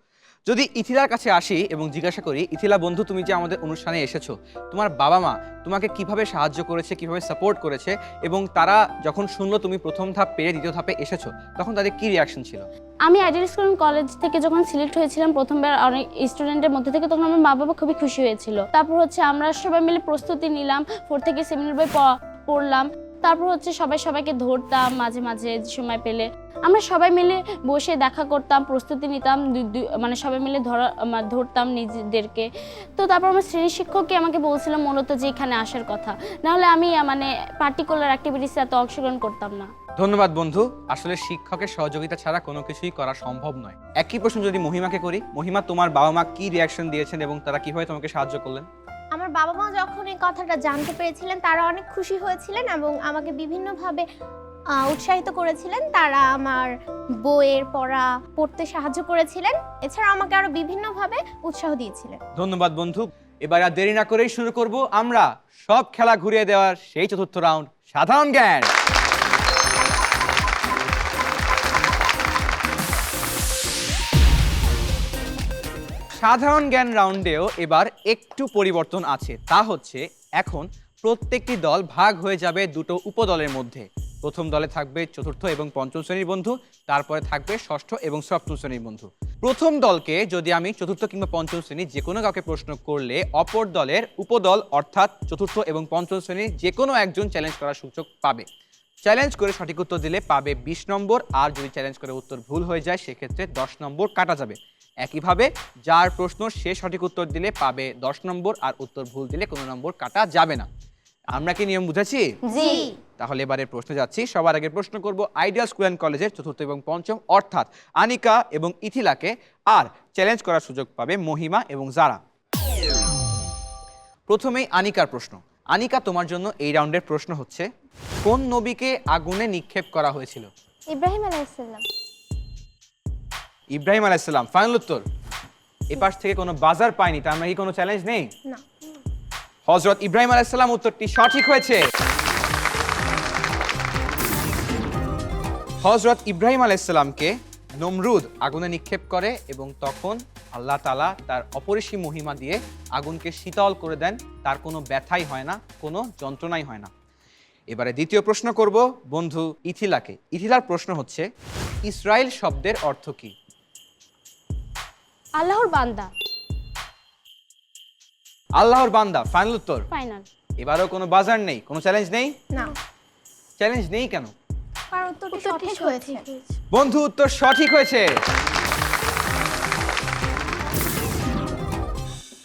যদি ইথিলার কাছে আসি এবং জিজ্ঞাসা করি, ইথিলা বন্ধু, তুমি যে আমাদের অনুষ্ঠানে এসেছো, তোমার বাবা মা তোমাকে কিভাবে সাহায্য করেছে, কিভাবে সাপোর্ট করেছে, এবং তারা যখন শুনলো তুমি প্রথম ধাপ পেরে দ্বিতীয় ধাপে এসেছো, তখন তাদের কি রিয়াকশন ছিল? আমি আইডিয়াল স্কুল কলেজ থেকে যখন সিলেক্ট হয়েছিলাম প্রথমবার অনেক স্টুডেন্টের মধ্যে থেকে, তখন আমার মা বাবা খুবই খুশি হয়েছিল। তারপর হচ্ছে আমরা সবাই মিলে প্রস্তুতি নিলাম, 4 থেকে 7 বই পড়লাম। তারপর হচ্ছে সবাইকে ধরতাম মাঝে মাঝে সময় পেলে। আমরা সবাই মিলে বসে দেখা করতাম, প্রস্তুতি নিতাম, মানে সবাই মিলে ধরতাম নিজেদেরকে। তো তারপর আমার শ্রেণী শিক্ষককে আমাকে বলছিল মূলত যে এখানে আসার কথা, নাহলে আমি মানে পার্টিকুলার অ্যাক্টিভিটিসে এত অংশগ্রহণ করতাম না। ধন্যবাদ বন্ধু। আসলে শিক্ষকের সহযোগিতা ছাড়া কোনো কিছুই করা সম্ভব নয়। একই প্রশ্ন যদি মহিমাকে করি, মহিমা, তোমার বাবা মা কি রিয়াকশন দিয়েছেন এবং তারা কিভাবে তোমাকে সাহায্য করলেন? আমার বাবা মা যখন এই কথাটা জানতে পেরেছিলেন, তারা অনেক খুশি হয়েছিলেন এবং আমাকে বিভিন্নভাবে উৎসাহিত করেছিলেন। তারা আমার বইয়ের পড়তে সাহায্য করেছিলেন, এছাড়া আমাকে আরো বিভিন্নভাবে উৎসাহ দিয়েছিলেন। ধন্যবাদ বন্ধু। এবার আর দেরি না করেই শুরু করব আমরা সব খেলা ঘুরিয়ে দেওয়ার সেই চতুর্থ রাউন্ড, সাধারণ জ্ঞান। সাধারণ জ্ঞান রাউন্ডেও এবার একটু পরিবর্তন আছে। তা হচ্ছে, এখন প্রত্যেকটি দল ভাগ হয়ে যাবে দুটো উপদলের মধ্যে। প্রথম দলে থাকবে চতুর্থ এবং পঞ্চম শ্রেণীর বন্ধু, তারপরে থাকবে ষষ্ঠ এবং সপ্তম শ্রেণীর বন্ধু। প্রথম দলকে যদি আমি চতুর্থ কিংবা পঞ্চম শ্রেণীর যে কোনো কাউকে প্রশ্ন করলে, অপর দলের উপদল অর্থাৎ চতুর্থ এবং পঞ্চম শ্রেণীর যে কোনো একজন চ্যালেঞ্জ করার সুযোগ পাবে। চ্যালেঞ্জ করে সঠিক উত্তর দিলে পাবে 20 নম্বর, আর যদি চ্যালেঞ্জ করে উত্তর ভুল হয়ে যায় সেক্ষেত্রে 10 নম্বর কাটা যাবে। একইভাবে যার প্রশ্ন সে সঠিক উত্তর দিলে পাবে 10 নম্বর, আর উত্তর ভুল দিলে কোনো নম্বর কাটা যাবে না। আমরা কি নিয়ম বুঝেছি? জি। তাহলে এবারে প্রশ্ন যাচ্ছি। সবার আগে প্রশ্ন করব আইডিয়াল স্কুল অ্যান্ড কলেজের চতুর্থ এবং পঞ্চম অর্থাৎ আনিকা এবং ইথিলাকে, আর চ্যালেঞ্জ করার সুযোগ পাবে মহিমা এবং জারা। প্রথমেই আনিকার প্রশ্ন। আনিকা, তোমার জন্য এই রাউন্ডের প্রশ্ন হচ্ছে, কোন নবীকে আগুনে নিক্ষেপ করা হয়েছিল? ইব্রাহিম আলাইহিসসালাম। ইব্রাহিম আলাইহিসসালাম ফাইনাল উত্তর। এপাশ থেকে কোনো বাজার পাইনি, তার মানে কি কোনো চ্যালেঞ্জ নেই? না। হযরত ইব্রাহিম আলাইহিসসালাম, উত্তরটি সঠিক হয়েছে। হযরত ইব্রাহিম আলাইহিসসালামকে নমরুদ আগুনে নিক্ষেপ করে এবং তখন আল্লাহ তাআলা তার অপরিসীম মহিমা দিয়ে আগুনকে শীতল করে দেন। তার কোনো ব্যথাই হয় না, কোনো যন্ত্রণাই হয় না। এবারে দ্বিতীয় প্রশ্ন করব বন্ধু ইথিলাকে। ইথিলার প্রশ্ন হচ্ছে, ইসরাইল শব্দের অর্থ কি? আল্লাহর বান্দা। আল্লাহর বান্দা ফাইনাল উত্তর। ফাইনাল। এবারও কোনো বাজার নেই, কোনো চ্যালেঞ্জ নেই? না, চ্যালেঞ্জ নেই কেন? কারণ উত্তরটি সঠিক হয়েছে। বন্ধু, উত্তর সঠিক হয়েছে।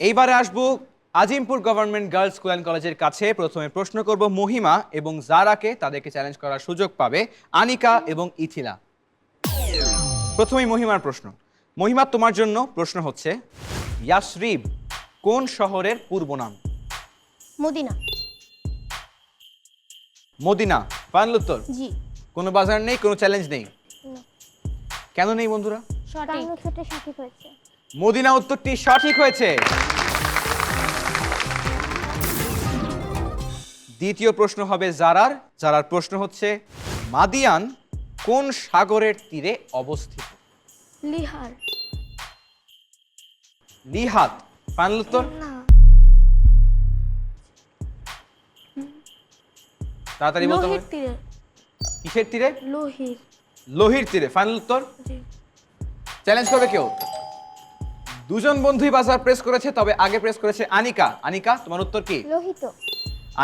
এইবারে আসবো Azimpur government girls school and কলেজের কাছে। প্রথমে প্রশ্ন করব মহিমা এবং জারাকে, তাদেরকে চ্যালেঞ্জ করার সুযোগ পাবে আনিকা এবং ইথিলা। প্রথমেই মহিমার প্রশ্ন। মহিমা, তোমার জন্য প্রশ্ন হচ্ছে, ইয়াসরিব কোন শহরের পূর্ব নাম? মদিনা। মদিনা ফাইনাল উত্তর। জি। কোনো বাজার নেই, কোনো চ্যালেঞ্জ নেই? কেন নেই বন্ধুরা? সঠিক। উত্তরটা সঠিক হয়েছে। মদিনা উত্তরটি সঠিক হয়েছে। দ্বিতীয় প্রশ্ন হবে জারার। জারার প্রশ্ন হচ্ছে, মাদিয়ান কোন সাগরের তীরে অবস্থিত? লিহার। লিহাত ফাইনাল উত্তর। না, তাড়াতাড়ি বলতে হবে। লোহির তীরে। কিসের তীরে? লোহির। লোহির তীরে ফাইনাল উত্তর। জি। চ্যালেঞ্জ করবে কেউ? দুজন বন্ধুই বাজার প্রেস করেছে, তবে আগে প্রেস করেছে আনিকা। আনিকা, তোমার উত্তর কি? লোহিত।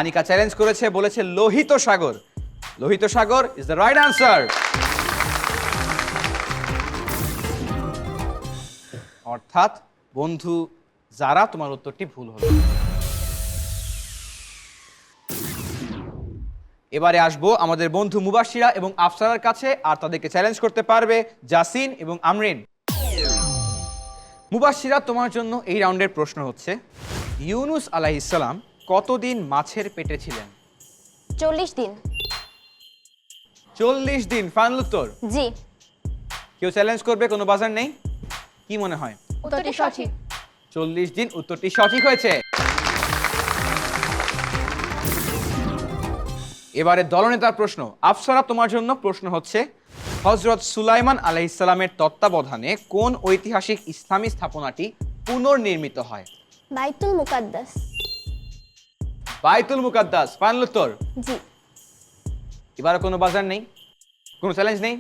আনিকা চ্যালেঞ্জ করেছে, বলেছে লোহিত সাগর। লোহিত সাগর ইজ দ্য রাইট আনসার। অর্থাৎ বন্ধু যারা, তোমার উত্তরটি ভুল হলো। এবারে আসবো আমাদের বন্ধু মুবাশশিরা এবং আফসারার কাছে, আর তাদেরকে চ্যালেঞ্জ করতে পারবে জাসিন এবং আমরিন। মুবাশশিরা, তোমার জন্য এই রাউন্ডের প্রশ্ন হচ্ছে, ইউনুস আলাইহিস সালাম কতদিন মাছের পেটে ছিলেন? 40 দিন। 40 দিন। ফাইনাল উত্তর? জি। কেউ চ্যালেঞ্জ করবে? কোনো বাজার নেই? কি মনে হয়? উত্তরটি সঠিক। 40 দিন উত্তরটি সঠিক হয়েছে। এবারে দলনেতার প্রশ্ন। আফসারা, তোমার জন্য প্রশ্ন হচ্ছে, হযরত সুলাইমান আলাইহিস সালামের তত্ত্বাবধানে কোন ঐতিহাসিক ইসলামী স্থাপনাটি পুনর্নির্মিত হয়? বাইতুল মুকাদ্দাস। বাইতুল মুকাদ্দাস। ফাইনাল উত্তর? জি। এবারে কোনো বাজার নেই, কোনো চ্যালেঞ্জ নেই,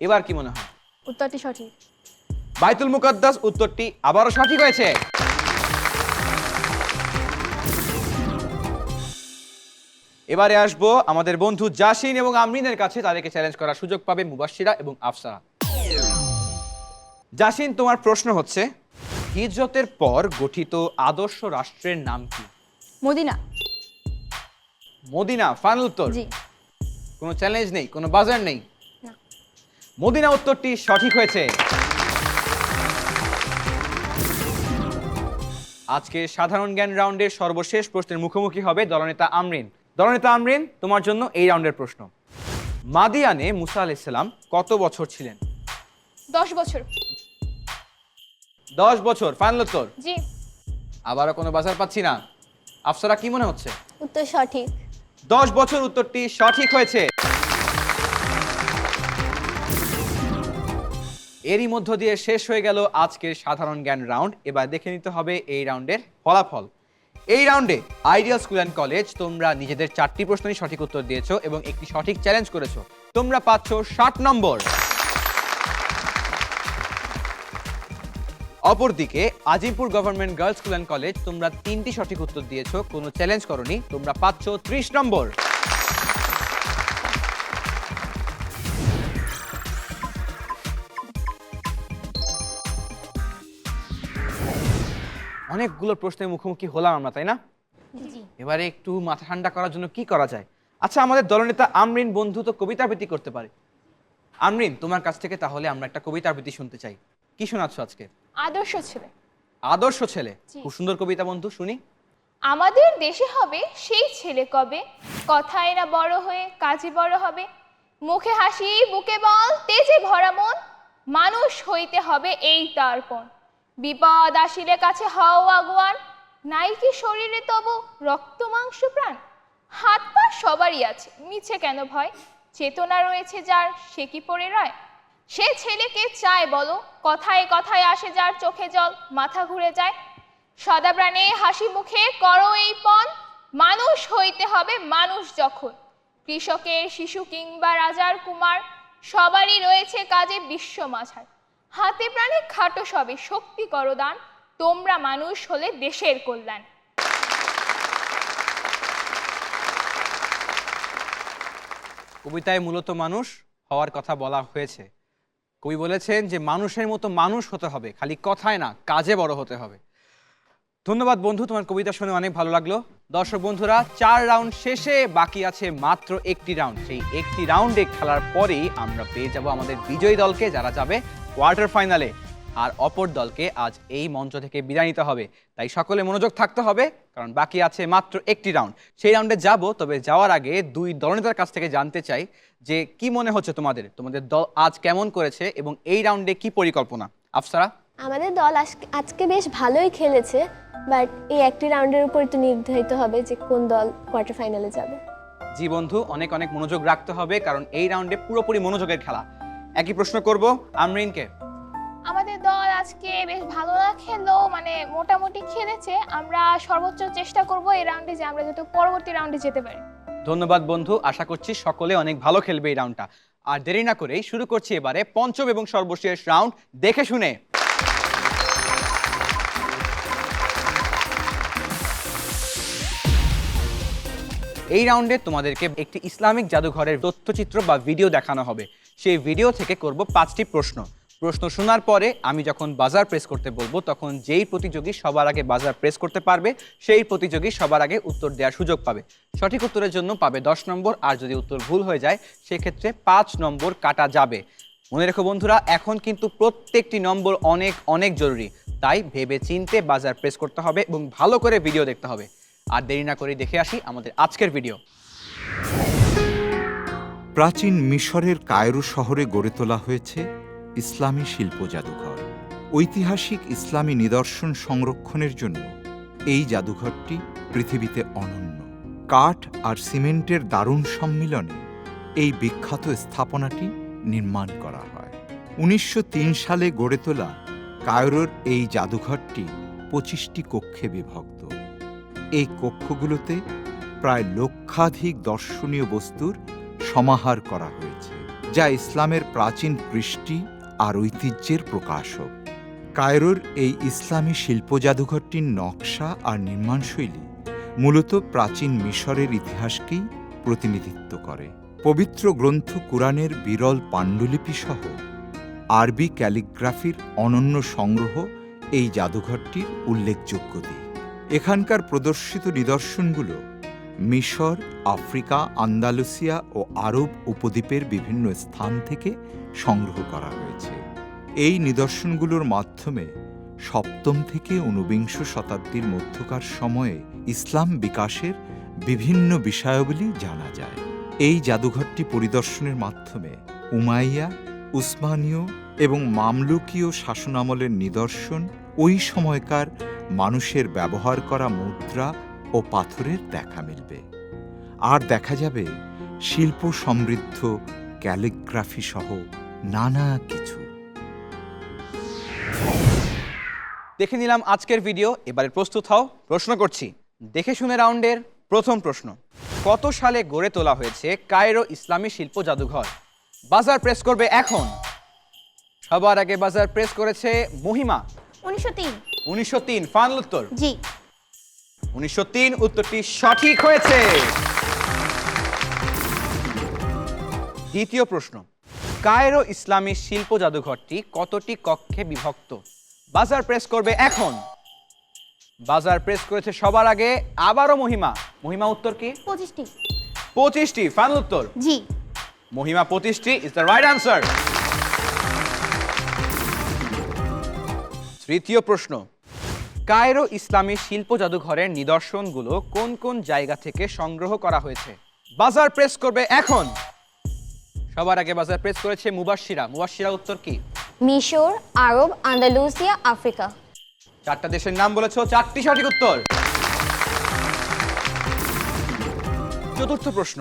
এবার কি মনে হয়? উত্তরটি সঠিক। বাইতুল মুকাদ্দাস উত্তরটি আবারও সঠিক হয়েছে। এবারে আসবো আমাদের বন্ধু জাসিন এবং আমরিনের কাছে, তাদেরকে চ্যালেঞ্জ করার সুযোগ পাবে মুবাশশিরা এবং আফসারা। জাসিন, তোমার প্রশ্ন হচ্ছে, হিজরতের পর গঠিত আদর্শ রাষ্ট্রের নাম কি? মদিনা। মদিনা। ফাইনাল উত্তর? জি। কোনো চ্যালেঞ্জ নেই, কোনো বাজার নেই? মদিনা উত্তরটি সঠিক হয়েছে। আজকে সাধারণ জ্ঞান রাউন্ডের সর্বশেষ প্রশ্নের মুখোমুখি হবে দলনেতা আমরিন। দলনেতা আমরিন, তোমার জন্য এই রাউন্ডের প্রশ্ন, মাদিয়ানে মুসা আলাইহিস সালাম কত বছর ছিলেন? 10 বছর। 10 বছর। ফাইনাল উত্তর? জি। আবারও কোনো বাজার পাচ্ছি না। আফসারা, কি মনে হচ্ছে? উত্তর সঠিক। 10 বছর উত্তরটি সঠিক হয়েছে। এরই মধ্য দিয়ে শেষ হয়ে গেল আজকের সাধারণ জ্ঞান রাউন্ড। এবার দেখে নিতে হবে এই রাউন্ডের ফলাফল। এই রাউন্ডে আইডিয়াল স্কুল অ্যান্ড কলেজ, তোমরা নিজেদের 4টি প্রশ্নেরই সঠিক উত্তর দিয়েছো এবং একটি সঠিক চ্যালেঞ্জ করেছো। তোমরা পাচ্ছ 60 নম্বর। অপরদিকে Azimpur government girls school and college, তোমরা 3টি সঠিক উত্তর দিয়েছো, কোনো চ্যালেঞ্জ করনি, তোমরা পাচ্ছ 30 নম্বর। অনেকগুলো প্রশ্নের মুখোমুখি হলাম আমরা, তাই না? এবারে একটু মাথা ঠান্ডা করার জন্য কি করা যায়? আচ্ছা, আমাদের দলনেতা আমরিন বন্ধু তো কবিতা আবৃত্তি করতে পারে। আমরিন, তোমার কাছ থেকে তাহলে আমরা একটা কবিতা আবৃত্তি শুনতে চাই। কি শোনাচ্ছ আজকে? আদর্শ ছেলে। আদর্শ ছেলে। খুব সুন্দর কবিতা বন্ধু, শুনি। আমাদের দেশে হবে সেই ছেলে কবে, কথায় না বড় হয়ে কাজে বড় হবে, মুখে হাসি বুকে বল তেজে ভরা মন, মানুষ হইতে হবে এই তার পণ, বিপদ আসিলে কাছে হও আগুয়ান, নাই কি শরীরে তবু রক্ত মাংস প্রাণ, হাত পা সবারই আছে মিছে কেন ভয়, চেতনা রয়েছে যার সে কি পড়ে রয়, সে ছেলেকে চায় বলো, কথায় কথায় আসে যার চোখে জল মাথা ঘুরে যায়, সদা প্রাণে হাসি মুখে করো এই পণ, মানুষ হইতে হবে মানুষ যখন, কৃষকের শিশু কিংবা রাজার কুমার, সবারই রয়েছে কাজে বিশ্ব মাঝার, হাতে প্রাণে খাটো সবে শক্তি করো দান, তোমরা মানুষ হলে দেশের কল্যাণ। কবিতায় মূলত মানুষ হওয়ার কথা বলা হয়েছে। কবি বলেছেন যে মানুষের মতো মানুষ হতে হবে, খালি কথায় না, কাজে বড় হতে হবে। ধন্যবাদ বন্ধু, তোমার কবিতা শুনে অনেক ভালো লাগলো। দর্শক বন্ধুরা, 4 রাউন্ড শেষে বাকি আছে মাত্র একটি রাউন্ড। সেই একটি রাউন্ডে খেলার পরেই আমরা পেয়ে যাব আমাদের বিজয়ী দলকে, যারা যাবে কোয়ার্টার ফাইনালে। আর অপর দলকে আজ এই মঞ্চ থেকে বিদায় নিতে হবে। তাই সকলে মনোযোগ থাকতে হবে, কারণ বাকি আছে মাত্র একটি রাউন্ড। সেই রাউন্ডে যাব, তবে যাওয়ার আগে দুই দলনেতার কাছ থেকে জানতে চাই যে কি মনে হচ্ছে তোমাদের দল আজ কেমন করেছে এবং এই রাউন্ডে কি পরিকল্পনা। আফসারা? আমাদের দল আজকে বেশ ভালোই খেলেছে, বাট এই একটি রাউন্ডের উপর তো নির্ধারিত হবে যে কোন দল কোয়ার্টার ফাইনালে যাবে। জি বন্ধু, অনেক অনেক মনোযোগ রাখতে হবে, কারণ এই রাউন্ডে পুরোপুরি মনোযোগের খেলা। একই প্রশ্ন করব আমরিনকে। আমাদের দল আজকে বেশ ভালো না খেললেও মানে মোটামুটি খেলেছে। আমরা সর্বোচ্চ চেষ্টা করব এই রাউন্ডে যে আমরা যাতে পরবর্তী রাউন্ডে যেতে পারি। ধন্যবাদ বন্ধু, আশা করছি সকলে অনেক ভালো খেলবে এই রাউন্ডটা। আর দেরি না করেই শুরু করছি এবারে পঞ্চম এবং সর্বশেষ রাউন্ড, দেখে শুনে। এই রাউন্ডে তোমাদেরকে একটি ইসলামিক জাদুঘরের তথ্যচিত্র বা ভিডিও দেখানো হবে। সেই ভিডিও থেকে করব 5টি প্রশ্ন। প্রশ্ন শোনার পরে আমি যখন বাজার প্রেস করতে বলবো, তখন যেই প্রতিযোগী সবার আগে বাজার প্রেস করতে পারবে সেই প্রতিযোগী সবার আগে উত্তর দেওয়ার সুযোগ পাবে। সঠিক উত্তরের জন্য পাবে 10 নম্বর, আর যদি উত্তর ভুল হয়ে যায় সেক্ষেত্রে 5 নম্বর কাটা যাবে। মনে রেখো বন্ধুরা, এখন কিন্তু প্রত্যেকটি নম্বর অনেক অনেক জরুরি, তাই ভেবে চিন্তে বাজার প্রেস করতে হবে এবং ভালো করে ভিডিও দেখতে হবে। আর দেরি না করে দেখে আসি আমাদের আজকের ভিডিও। প্রাচীন মিশরের কায়রো শহরে গড়ে তোলা হয়েছে ইসলামী শিল্প জাদুঘর। ঐতিহাসিক ইসলামী নিদর্শন সংরক্ষণের জন্য এই জাদুঘরটি পৃথিবীতে অনন্য। কাঠ আর সিমেন্টের দারুণ সম্মিলনে এই বিখ্যাত স্থাপনাটি নির্মাণ করা হয়। 1903 সালে গড়ে তোলা কায়রোর এই জাদুঘরটি 25টি কক্ষে বিভক্ত। এই কক্ষগুলোতে প্রায় লক্ষাধিক দর্শনীয় বস্তুর সমাহার করা হয়েছে, যা ইসলামের প্রাচীন কৃষ্টি আর ঐতিহ্যের প্রকাশক। কায়রোর এই ইসলামী শিল্প জাদুঘরটির নকশা আর নির্মাণশৈলী মূলত প্রাচীন মিশরের ইতিহাসকেই প্রতিনিধিত্ব করে। পবিত্র গ্রন্থ কুরআনের বিরল পাণ্ডুলিপি সহ আরবি ক্যালিগ্রাফির অনন্য সংগ্রহ এই জাদুঘরটির উল্লেখযোগ্য দিক। এখানকার প্রদর্শিত নিদর্শনগুলো মিশর, আফ্রিকা, আন্দালুসিয়া ও আরব উপদ্বীপের বিভিন্ন স্থান থেকে সংগ্রহ করা হয়েছে। এই নিদর্শনগুলোর মাধ্যমে সপ্তম থেকে ঊনবিংশ শতাব্দীর মধ্যকার সময়ে ইসলাম বিকাশের বিভিন্ন বিষয়াবলী জানা যায়। এই জাদুঘরটি পরিদর্শনের মাধ্যমে উমাইয়া, উসমানীয় এবং মামলুকীয় শাসনামলের নিদর্শন, ওই সময়কার মানুষের ব্যবহার করা মুদ্রা ও পাথরের দেখা মিলবে। আর দেখা যাবে শিল্প সমৃদ্ধ ক্যালিগ্রাফি সহ নানা কিছু। দেখে নিলাম আজকের ভিডিও, এবারে প্রস্তুত হও। প্রশ্ন করছি, দেখে শুনে রাউন্ডের প্রথম প্রশ্ন। কত সালে গড়ে তোলা হয়েছে কায়রো ইসলামী শিল্প জাদুঘর? বাজার প্রেস করবে এখন। সবার আগে বাজার প্রেস করেছে মহিমা। 1903। 1903 ফাইনাল উত্তর? জি। 1903 উত্তরটি সঠিক হয়েছে। দ্বিতীয় প্রশ্ন, কায়রো ইসলামী শিল্প জাদুঘরটি কতটি কক্ষে বিভক্ত? বাজার প্রেস করবে এখন। বাজার প্রেস করেছে সবার আগে আবারও মহিমা। মহিমা উত্তর কি? 25টি। 25টি ফাইনাল উত্তর? জি। মহিমা 25টি ইজ দ্য রাইট আনসার। তৃতীয় প্রশ্ন, কায়রো ইসলামী শিল্প জাদুঘরের নিদর্শনগুলো কোন কোন জায়গা থেকে সংগ্রহ করা হয়েছে? বাজার প্রেস করবে এখন। সবার আগে বাজার প্রেস করেছে মুবাশশিরা। মুবাশশিরা উত্তর কি? মিশর, আরব, আন্দালুসিয়া, আফ্রিকা। 4টা দেশের নাম বলেছো, 4টি সঠিক উত্তর। চতুর্থ প্রশ্ন,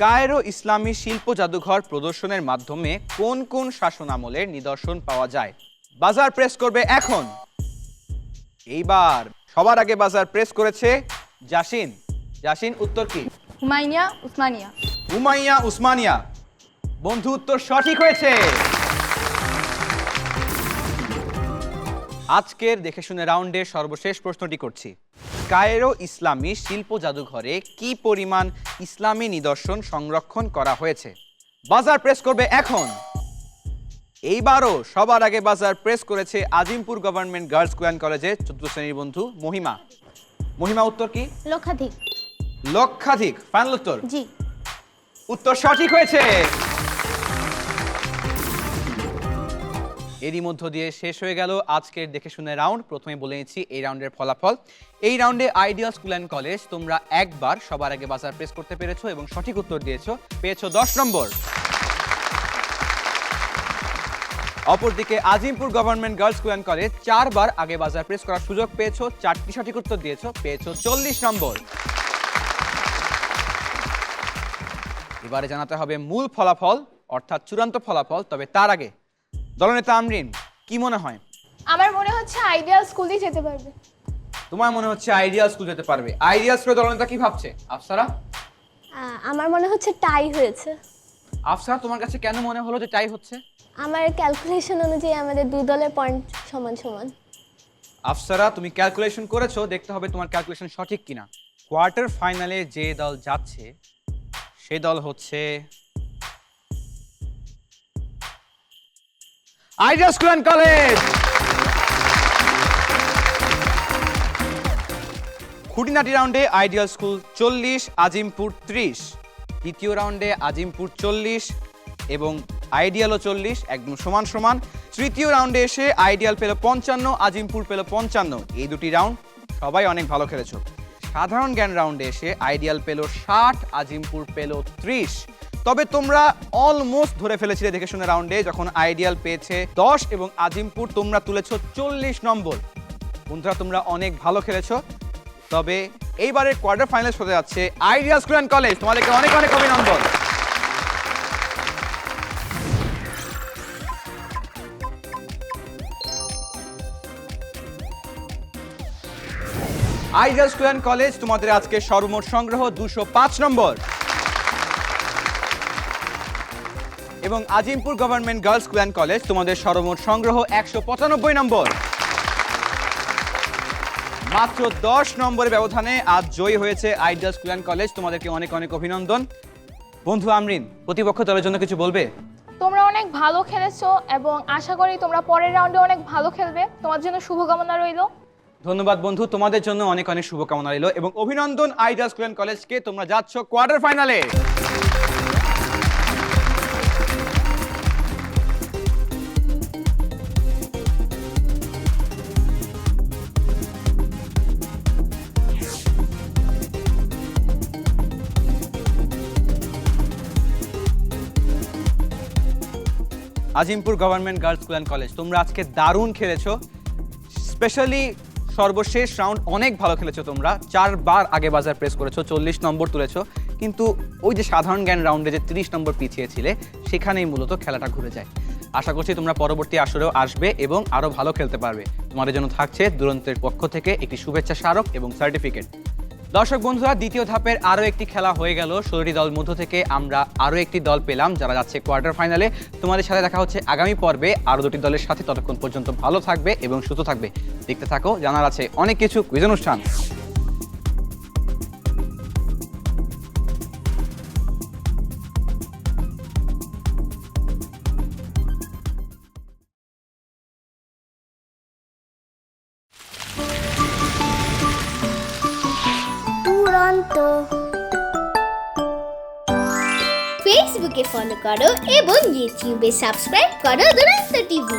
কায়রো ইসলামী শিল্প জাদুঘর প্রদর্শনের মাধ্যমে কোন কোন শাসনামলের নিদর্শন পাওয়া যায়? বাজার প্রেস করবে এখন। এইবার সবার আগে বাজার প্রেস করেছে জাসিন। জাসিন উত্তর কি? হুমায়ুনিয়া, উসমানিয়া। উমাইয়া, উসমানিয়া। বন্ধু উত্তর সঠিক হয়েছে। আজকের দেখে শুনে রাউন্ডের সর্বশেষ প্রশ্নটি করছি, কায়রো ইসলামী শিল্প জাদুঘরে কি পরিমাণ ইসলামী নিদর্শন সংরক্ষণ করা হয়েছে? বাজার প্রেস করবে এখন। এইবারও সবার আগে বাজার প্রেস করেছে আজিমপুর গভর্নমেন্ট গার্লস কুইন কলেজের 4th শ্রেণীর বন্ধু মহিমা। মহিমা উত্তর কি? লক্ষাধিক। লক্ষাধিক ফাইনাল উত্তর? জি। উত্তর সঠিক হয়েছে। এরই মধ্য দিয়ে শেষ হয়ে গেল আজকের দেখে শুনে রাউন্ড। প্রথমে বলে নিচ্ছি এই রাউন্ডের ফলাফল। এই রাউন্ডে আইডিয়াল স্কুল অ্যান্ড কলেজ তোমরা একবার সবার আগে বাজার প্রেস করতে পেরেছো এবং সঠিক উত্তর দিয়েছো, পেয়েছো 10 নম্বর। অপরদিকে Azimpur government girls school and college 4বার আগে বাজার প্রেস করার সুযোগ পেয়েছো, 4টি সঠিক উত্তর দিয়েছো, পেয়েছো 40 নম্বর। এবারে জানাতে হবে মূল ফলাফল অর্থাৎ চূড়ান্ত ফলাফল। তবে তার আগে দলনেতা আমরিন, কি মনে হয়? আমার মনে হচ্ছে আইডিয়াল স্কুলই যেতে পারবে। তোমার মনে হচ্ছে আইডিয়াল স্কুল যেতে পারবে। আইডিয়াল স্কুলের দলনেতা কি ভাবছে? আফসারা? আমার মনে হচ্ছে টাই হয়েছে। আফসারা, তোমার কাছে কেন মনে হলো যে টাই হচ্ছে? আমার ক্যালকুলেশন অনুযায়ী আমাদের দুই দলের পয়েন্ট সমান সমান। আফসারা, তুমি ক্যালকুলেশন করেছো, দেখতে হবে তোমার ক্যালকুলেশন সঠিক কিনা। কোয়ার্টার ফাইনালে যে দল যাচ্ছে সেই দল হচ্ছে আইডিয়াল স্কুল অ্যান্ড কলেজ। খুঁটিনাটি রাউন্ডে আইডিয়াল স্কুল 40, আজিমপুর 30। দ্বিতীয় রাউন্ডে আজিমপুর 40 এবং আইডিয়ালও 40, একদম সমান সমান। তৃতীয় রাউন্ডে এসে আইডিয়াল পেল 55, আজিমপুর পেল 55। এই দুটি রাউন্ড সবাই অনেক ভালো খেলেছো। সাধারণ জ্ঞান রাউন্ডে এসে আইডিয়াল পেল 60, আজিমপুর পেল 30। তবে তোমরা অলমোস্ট ধরে ফেলেছিলে দেখে শুনে রাউন্ডে, যখন আইডিয়াল পেয়েছে 10 এবং আজিমপুর তোমরা তুলেছো 40 নম্বর। বন্ধুরা তোমরা অনেক ভালো খেলেছো। তবে এইবারের কোয়ার্টার ফাইনাল হতে যাচ্ছে আইডিয়াল স্কুল অ্যান্ড কলেজ। তোমাদেরকে অনেক অনেক অভিনন্দন। আইডিয়াল স্কুল অ্যান্ড কলেজ তোমাদের আজকে সর্বমোট সংগ্রহ 205 নম্বর এবং Azimpur government girls school and college তোমাদের সর্বমোট সংগ্রহ 195 নম্বর। মাত্র 10 নম্বরের ব্যবধানে আজ জয়ী হয়েছে আইডিয়াল স্কুল অ্যান্ড কলেজ। তোমাদেরকে অনেক অনেক অভিনন্দন। বন্ধু আমরিন, প্রতিপক্ষ দলের জন্য কিছু বলবে? তোমরা অনেক ভালো খেলেছো এবং আশা করি তোমরা পরের রাউন্ডে অনেক ভালো খেলবে। তোমার জন্য শুভকামনা রইলো। ধন্যবাদ বন্ধু, তোমাদের জন্য অনেক অনেক শুভকামনা রইল এবং অভিনন্দন আইডিয়াল স্কুল অ্যান্ড কলেজকে। তোমরা যাচ্ছ কোয়ার্টার ফাইনালে। Azimpur government girls school and college, তোমরা আজকে দারুণ খেলেছো। স্পেশালি সর্বশেষ রাউন্ড অনেক ভালো খেলেছো। তোমরা 4 বার আগে বাজার প্রেস করেছো, 40 নম্বর তুলেছো। কিন্তু ওই যে সাধারণ জ্ঞান রাউন্ডে যে 30 নম্বর পিছিয়েছিলে সেখানেই মূলত খেলাটা ঘুরে যায়। আশা করছি তোমরা পরবর্তী আসরেও আসবে এবং আরও ভালো খেলতে পারবে। তোমাদের জন্য থাকছে দুরন্তের পক্ষ থেকে একটি শুভেচ্ছা স্মারক এবং সার্টিফিকেট। দর্শক বন্ধুরা, দ্বিতীয় ধাপের আরও একটি খেলা হয়ে গেল। 16টি দল মধ্য থেকে আমরা আরও একটি দল পেলাম যারা যাচ্ছে কোয়ার্টার ফাইনালে। তোমাদের সাথে দেখা হচ্ছে আগামী পর্বে আরও 2টি দলের সাথে। ততক্ষণ পর্যন্ত ভালো থাকবে এবং সুস্থ থাকবে। দেখতে থাকো, জানার আছে অনেক কিছু কুইজ অনুষ্ঠান। ফেসবুকে ফলো করো এবং ইউটিউবে সাবস্ক্রাইব করো দুরন্ত টিভি।